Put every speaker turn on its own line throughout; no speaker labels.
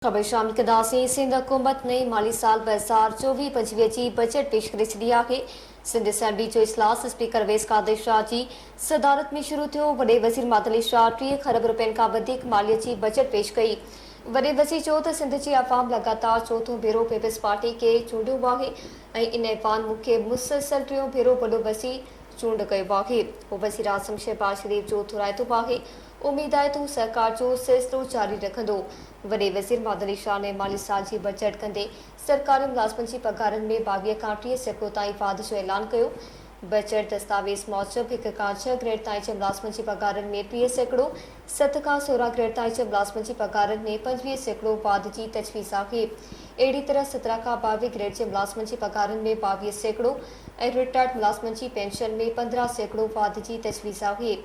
खबर शामिल कंदासीं। सिंध हुकूमत नई माली साल 2024-25 जी बजट पेश करे छॾी आहे। सिंध असेंबली जो इजलास स्पीकर अवैस कादिर शाह जी सदारत में शुरू थियो। वॾे वज़ीर मादली शाह 30 खरब रुपयनि खां वधीक मालियत जी बजट पेश कई। वॾे वज़ीर चयो त सिंध जी अवाम लगातार चोथों भेरो पीपल्स पार्टी खे चूंडियो आहे ऐं इन ऐवान मूंखे मुसलसल टियों भेरो वॾो वज़ीर चूंड कयो आहे। उहो वज़ीर आज़म शहबाज शरीफ जो थोराइतो आहे। उम्मीद आहे तूं सरकार जो सिलसिलो जारी रखंदो। वॾे वज़ीर मादली शाह ने माली साल जी बजट कंदे सरकारी मुलाज़िमनि जी पघारनि में 22 खां 30% ताईं वाध जो ऐलान कयो। बजट दस्तावेज़ मूजिबि 1 खां 6 ग्रेड ताईं जे मुलाज़िमनि जी पघारनि में 30%, 7 खां 16 ग्रेड ताईं जे मुलाज़िमनि जी पघारनि में 25% वाध जी तजवीज़ आहे। अहिड़ी तरह 17 खां 22 ग्रेड जे मुलाज़िमनि जी पघारनि में 22% ऐं रिटायर्ड मुलाज़िमनि जी पेंशन में 15% वाध जी तजवीज़ आहे।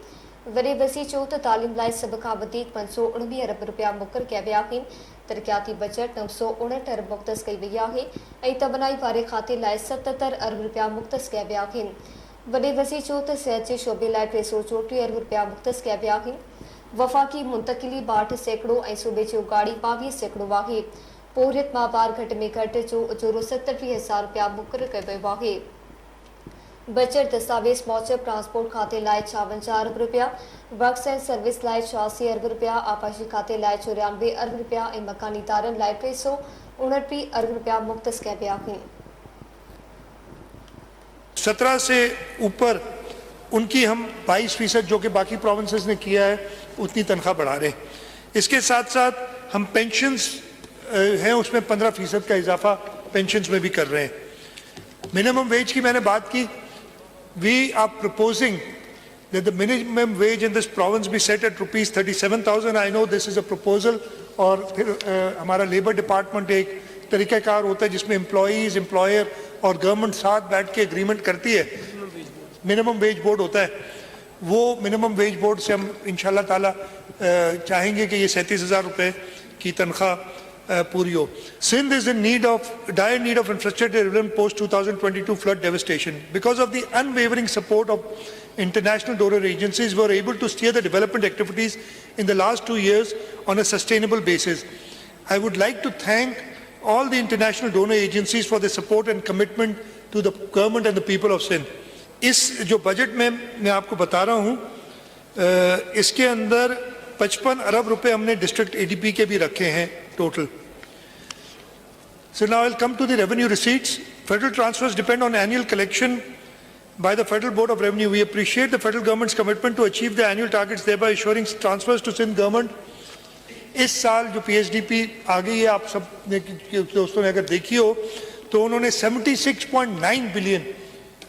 वॾे वज़ीर चयो त तालीम लाइ सभ खां वधीक 519 अरब रुपया मुक़ररु कया विया आहिनि। तरक़ियाती बजट 959 अरब मुख़्तस कई वई आहे ऐं तवनाई वारे खाते लाइ 77 अरब रुपया मुख़्तस कया विया आहिनि। वॾे वज़ीर चयो त सिहत जे शोबे लाइ 334 अरब रुपया मुख़्तस कया विया आहिनि। वफ़ाक़ी मुंतक़िली 62% ऐं सूबे जी उगाड़ी 22% आहे। पोरियत मां ॿार घटि में घटि जो उजूरो 37,000 रुपया मुक़ररु कयो वियो आहे। बजट दस्तावेज़ मूजिबि ट्रांसपोर्ट खाते लाइ 56 अरब रुपया, वर्क्स एंड सर्विस लाइ 86 अरब रुपया, आबाशी खाते लाइ 94 अरब रुपया ऐं मकानी इदारनि लाइ 329 अरब रुपया मुख़्तस कया विया आहिनि।
17 से ऊपर उनकी हम 22% जो कि बाकी प्रोविंसेस ने किया है उतनी तनख्वाह बढ़ा रहे हैं। इसके साथ साथ हम पेंशन्स हैं उसमें 15% का इजाफा पेंशन्स में भी कर रहे हैं। मिनिमम वेज की मैंने बात की। We are proposing that the minimum wage in this province be set at rupees 37,000. I know this is a proposal और फिर हमारा लेबर डिपार्टमेंट एक तरीक़ाकार होता है जिसमें एम्प्लॉयज़, एम्प्लॉयर और गवर्नमेंट साथ बैठ के एग्रीमेंट करती है। मिनिमम वेज बोर्ड होता है। वो मिनिमम वेज बोर्ड से हम इंशाल्लाह ताला चाहेंगे कि ये 37,000 रुपये की तनख्वाह पूरी हो। Sindh is in dire need of infrastructure development post 2022 flood devastation. Because of the unwavering support of international donor agencies, we were able to steer the development activities in the last 2 years on a sustainable basis. I would like to thank all the international donor agencies for their support and commitment to the government and the people of Sindh. इस जो budget में मैं आपको बता रहा हूँ, इसके अंदर 55 अरब रुपए हमने डिस्ट्रिक्ट ADP के भी रखे हैं total. So now I'll come to the revenue receipts. Federal transfers depend on annual collection by the Federal Board of Revenue. We appreciate the federal government's commitment to achieve the annual targets, thereby assuring transfers to Sindh government. इस साल जो PSDP आ गई है, आप सब ने दोस्तों ने अगर देखी हो तो उन्होंने 76.9 बिलियन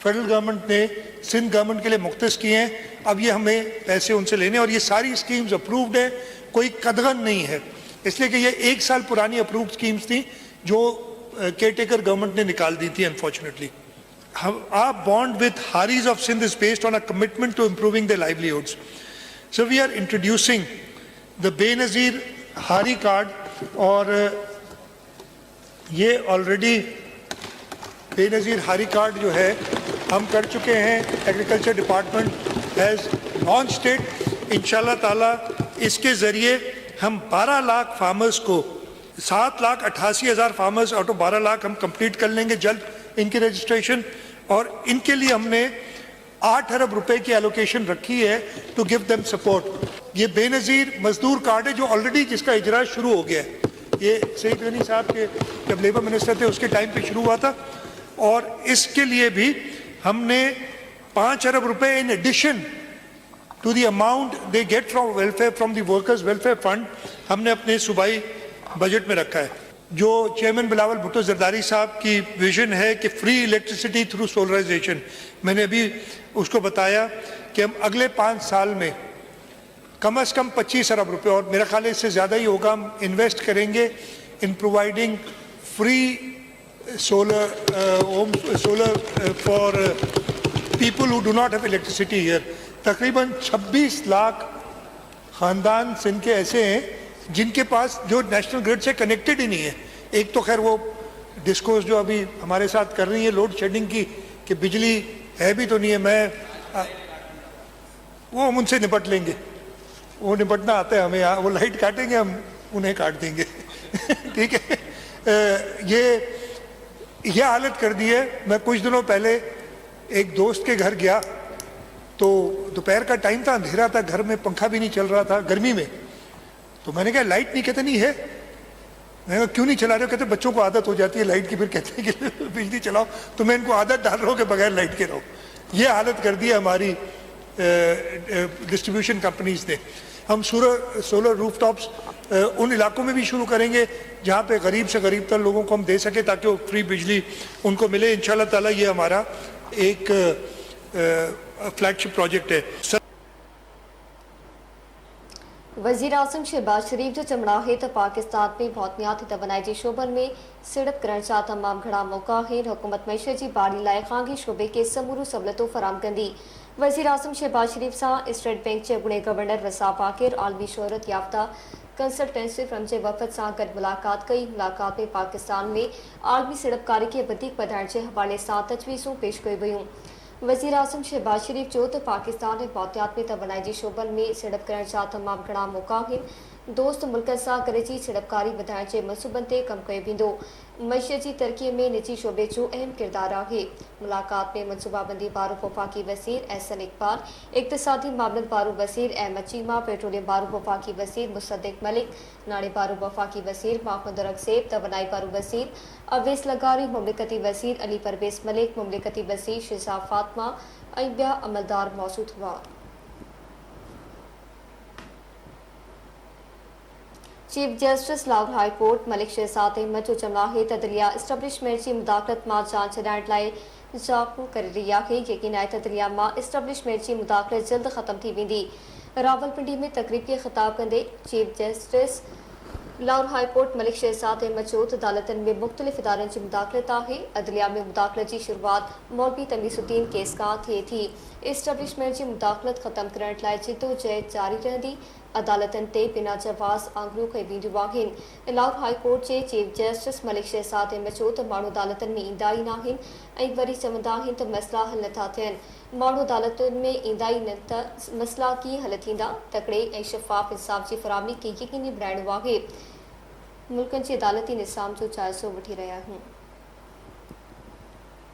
फेडरल गवर्नमेंट ने सिंध गवर्नमेंट के लिए मुख्तस किए हैं। अब ये हमें पैसे उनसे लेने और ये सारी स्कीम्स अप्रूव्ड है, कोई कदगन नहीं है, इसलिए कि ये 1 साल पुरानी अप्रूव्ड स्कीम्स थी जो केयरटेकर गवर्नमेंट ने निकाल दी थी। Unfortunately our bond with Haris of Sindh is based on a commitment to improving their livelihoods. So we are introducing the Benazir Hari card और ये ऑलरेडी बेनज़ीर हारी कार्ड जो है हम कर चुके हैं। Agriculture department has launched it. इंशाल्लाह ताला इसके ज़रिए हम 12 लाख फार्मर्स को 7,88,000 फार्मर्स आउट ऑफ 12 लाख हम कंप्लीट कर लेंगे जल्द इनकी रजिस्ट्रेशन। और इनके लिए हमने 8 अरब रुपए की एलोकेशन रखी है टू गिव देम सपोर्ट। ये बेनज़ीर मजदूर कार्ड है जो ऑलरेडी जिसका इजरा शुरू हो गया है। ये सईद गनी साहब के जब लेबर मिनिस्टर थे उसके टाइम पे शुरू हुआ था और इसके लिए भी हमने 5 अरब रुपए in addition to the amount they get from welfare from the workers welfare fund हमने अपने सूबाई बजट में रखा है। जो चेयरमैन बिलावल भुट्टो जरदारी साहब की विजन है कि फ्री इलेक्ट्रिसिटी थ्रू सोलराइजेशन, मैंने अभी उसको बताया कि हम अगले 5 साल में कम से कम 25 अरब रुपए और मेरा ख्याल है इससे ज़्यादा ही होगा हम इन्वेस्ट करेंगे in providing free solar for people who do not have electricity here. तकरीबन 26 लाख ख़ानदान सिंध के ऐसे हैं जिनके पास जो नेशनल ग्रिड से कनेक्टेड ही नहीं है। एक तो खैर वो डिस्कोर्स जो अभी हमारे साथ कर रही है लोड शेडिंग की कि बिजली है भी तो नहीं है, वो हम उनसे निपट लेंगे, वो निपटना आता है हमें। वो लाइट काटेंगे हम उन्हें काट देंगे। ٹھیک ہے. یہ حالت کر دی ہے. میں کچھ دنوں پہلے ایک دوست کے گھر گیا تو دوپہر کا ٹائم تھا, اندھیرا تھا, گھر میں پنکھا بھی نہیں چل رہا تھا گرمی میں. تو میں نے کہا لائٹ نہیں, کہتے نہیں ہے. میں نے کہا کیوں نہیں چلا رہے ہو؟ کہتے بچوں کو عادت ہو جاتی ہے لائٹ کی, پھر کہتے ہیں کہ بجلی چلاؤ. تو میں ان کو عادت ڈال رہا ہوں کہ بغیر لائٹ کے رہو. یہ حالت کر دی ہے ہماری ڈسٹریبیوشن کمپنیز نے. ہم سولر روف ٹاپس ان علاقوں میں بھی شروع کریں گے جہاں پہ غریب سے غریب تر لوگوں کو ہم دے سکیں تاکہ وہ فری بجلی ان کو ملے. انشاءاللہ تعالیٰ یہ ہمارا ایک فلیگ شپ پروجیکٹ ہے.
وزیر اعظم شہباز شریف جو چمڑا ہے تو پاکستان میں موتمیاتی توانائی جی شعبن میں سڑپ کرن چا تمام گھڑا موقع ہے. حکومت معیشت جی باڑی لائے خانگی شعبے کے سمورو سہولتوں فراہم کندی. وزیر اعظم شہباز شریف سے اسٹیٹ بینک کے اگنے گورنر وسا پاکر عالمی شہرت یافتہ کنسلٹنسی فرم کے وفد سے گڈ ملاقات کئی. ملاقات میں پاکستان میں عالمی سڑپ کاری کے ودیک وڌائن کے حوالے سے تجویزوں پیش کئی ویوں. وزیر اعظم شہباز شریف جو تو پاکستان میں موتیات میں توانائی جی شعبن میں سڑپ کرن چا تمام گھڑا موقع ہیں. دوست ملکن سے گڈجی جی سڑپ کاری وڌائن کے منصوبن تے کم کयो ویندو. معیشت کی ترقی میں نجی شعبے جو اہم کردار ہے. ملاقات میں منصوبہ بندی بارو وفاقی وزیر احسن اقبال, اقتصادی معاملات بارو وزیر احمد چیمہ, پیٹرولیم بارو وفاقی وزیر مصدق ملک, ناڑے بارو وفاقی وزیر محمد رقصیب, توانائی بارو وزیر اویس لغاری, مملکتی وزیر علی پرویز ملک, مملکتی وزیر شہزاد فاطمہ اور بیا عملدار موجود ہوا. Chief justice Lahore high court Malik Shahzad Ahmad جو چمڑا ہے عدلیہ اسٹیبلشمنٹ کی مداخلت ماں جان چھڈائण لاءِ جاپو کر رہی ہے. یقین ہے عدلیہ ماں اسٹیبلشمنٹ کی مداخلت جلد ختم تھی ویندی. راولپنڈی میں تقریب کے خطاب کندے chief justice Lahore high court Malik Shahzad Ahmad چوت عدالتن میں مختلف ادارن کی مداخلت ہے. عدلیہ میں مداخلت کی شروعات مولوی تمیز الدین کیس کا تھے تھی. اسٹیبلشمنٹ کی مداخلت ختم کرنے لاءِ جدوجہد جاری رہندی. عدالتن تے بنا جواز آنگریوں کئی ویندیوں آہن. لاہور ہائی کورٹ کے چیف جسٹس ملک شہزاد احمد چوت مانو عدالتن میں ایندہ ہی ناہن ऐं वरी चवंदा आहिनि त मसइला हल नथा थियनि. माण्हू अदालतुनि में ईंदा ई न त मसइला कीअं हल थींदा. तकिड़े ऐं शफ़ाफ़ इंसाफ़ जी फ़राहमी खे यकीनी बणाइणो आहे. मुल्कनि जे अदालती निज़ाम जो जाइज़ो वठी रहिया आहियूं.